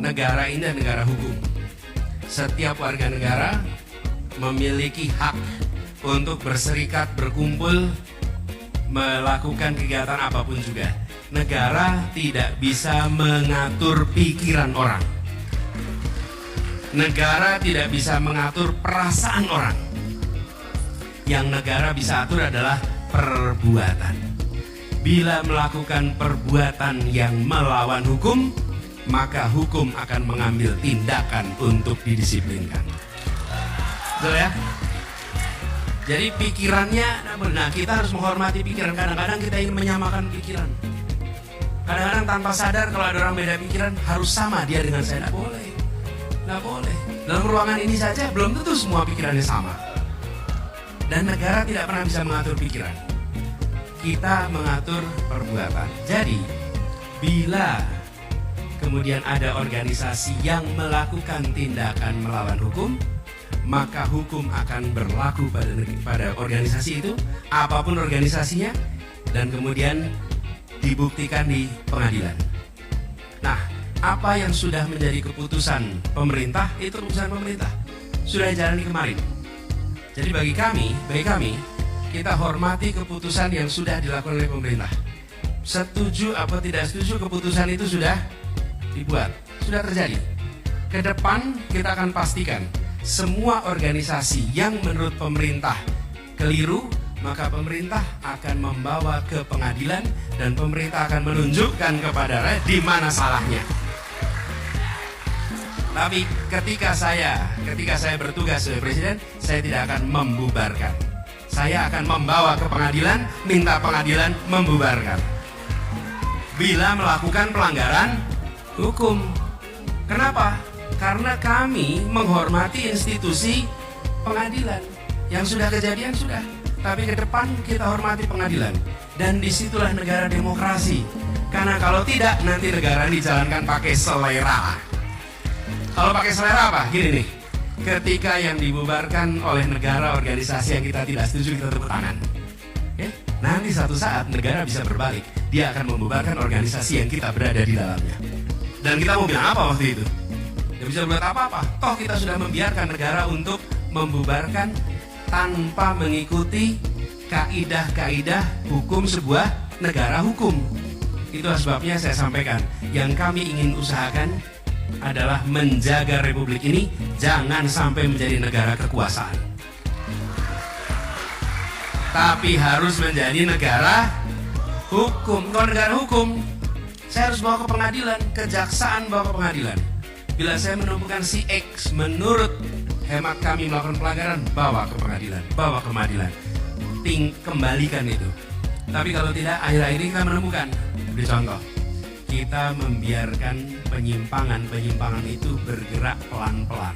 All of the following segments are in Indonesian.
negara ini adalah negara hukum. Setiap warga negara memiliki hak untuk berserikat, berkumpul, melakukan kegiatan apapun juga. Negara tidak bisa mengatur pikiran orang. Negara tidak bisa mengatur perasaan orang. Yang negara bisa atur adalah perbuatan. Bila melakukan perbuatan yang melawan hukum, maka hukum akan mengambil tindakan untuk didisiplinkan. Betul ya? Jadi pikirannya, nah kita harus menghormati pikiran. Kadang-kadang kita ingin menyamakan pikiran. Kadang-kadang tanpa sadar kalau ada orang beda pikiran harus sama dia dengan saya. Nggak boleh. Nggak boleh. Dalam ruangan ini saja belum tentu semua pikirannya sama. Dan negara tidak pernah bisa mengatur pikiran. Kita mengatur perbuatan. Jadi, bila kemudian ada organisasi yang melakukan tindakan melawan hukum, maka hukum akan berlaku pada organisasi itu, apapun organisasinya, dan kemudian dibuktikan di pengadilan. Nah, apa yang sudah menjadi keputusan pemerintah, itu keputusan pemerintah. Sudah dijalani kemarin. Jadi bagi kami, kita hormati keputusan yang sudah dilakukan oleh pemerintah. Setuju atau tidak setuju, keputusan itu sudah dibuat, sudah terjadi. Ke depan kita akan pastikan semua organisasi yang menurut pemerintah keliru, maka pemerintah akan membawa ke pengadilan dan pemerintah akan menunjukkan kepada rakyat di mana salahnya. Tapi ketika saya bertugas sebagai presiden, saya tidak akan membubarkan. Saya akan membawa ke pengadilan, minta pengadilan membubarkan. Bila melakukan pelanggaran hukum. Kenapa? Karena kami menghormati institusi pengadilan. Yang sudah kejadian sudah. Tapi ke depan kita hormati pengadilan. Dan disitulah negara demokrasi. Karena kalau tidak, nanti negara dijalankan pakai selera. Kalau pakai selera apa? Gini nih, ketika yang dibubarkan oleh negara organisasi yang kita tidak setuju, kita tepuk tangan. Okay? Nanti satu saat negara bisa berbalik, dia akan membubarkan organisasi yang kita berada di dalamnya. Dan kita mau bilang apa waktu itu? Tidak bisa buat apa-apa. Toh kita sudah membiarkan negara untuk membubarkan tanpa mengikuti kaidah-kaidah hukum sebuah negara hukum. Itulah sebabnya saya sampaikan, yang kami ingin usahakan adalah menjaga republik ini jangan sampai menjadi negara kekuasaan, tapi harus menjadi negara hukum. Kalau negara hukum, saya harus bawa ke pengadilan, kejaksaan bawa ke pengadilan. Bila saya menemukan si X menurut hemat kami melakukan pelanggaran, bawa ke pengadilan, bawa ke pengadilan, kembalikan itu. Tapi kalau tidak, akhir-akhir ini kita menemukan, beri contoh, kita membiarkan penyimpangan itu bergerak pelan-pelan.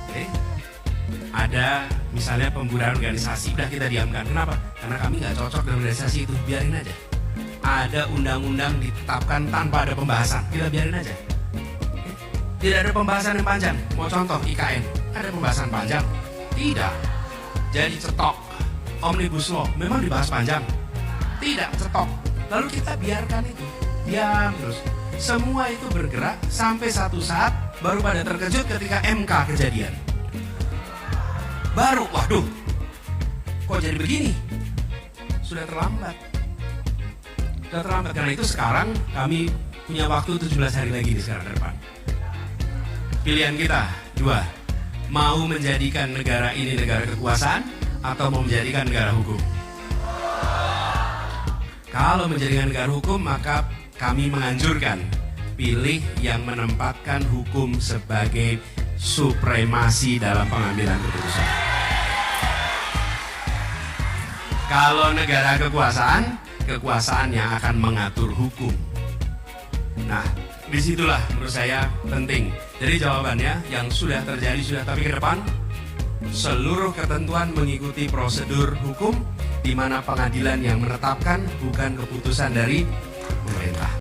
Okay? Ada misalnya pembubaran organisasi, udah kita diamkan. Kenapa? Karena kami nggak cocok dengan organisasi itu, biarin aja. Ada undang-undang ditetapkan tanpa ada pembahasan, kita biarin aja. Okay? Tidak ada pembahasan yang panjang. Mau contoh IKN, ada pembahasan panjang? Tidak. Jadi cetok. Omnibus Law, memang dibahas panjang? Tidak, cetok. Lalu kita biarkan itu. Diam terus. Semua itu bergerak sampai satu saat baru pada terkejut ketika MK kejadian. Baru, waduh, kok jadi begini? Sudah terlambat. Sudah terlambat, karena itu sekarang kami punya waktu 17 hari lagi di sekarang depan. Pilihan kita, dua. Mau menjadikan negara ini negara kekuasaan atau mau menjadikan negara hukum? Kalau menjadikan negara hukum, maka kami menganjurkan pilih yang menempatkan hukum sebagai supremasi dalam pengambilan keputusan. Kalau negara kekuasaan yang akan mengatur hukum. Nah, disitulah menurut saya penting. Jadi jawabannya yang sudah terjadi sudah, tapi ke depan seluruh ketentuan mengikuti prosedur hukum, di mana pengadilan yang menetapkan, bukan keputusan dari pemerintah.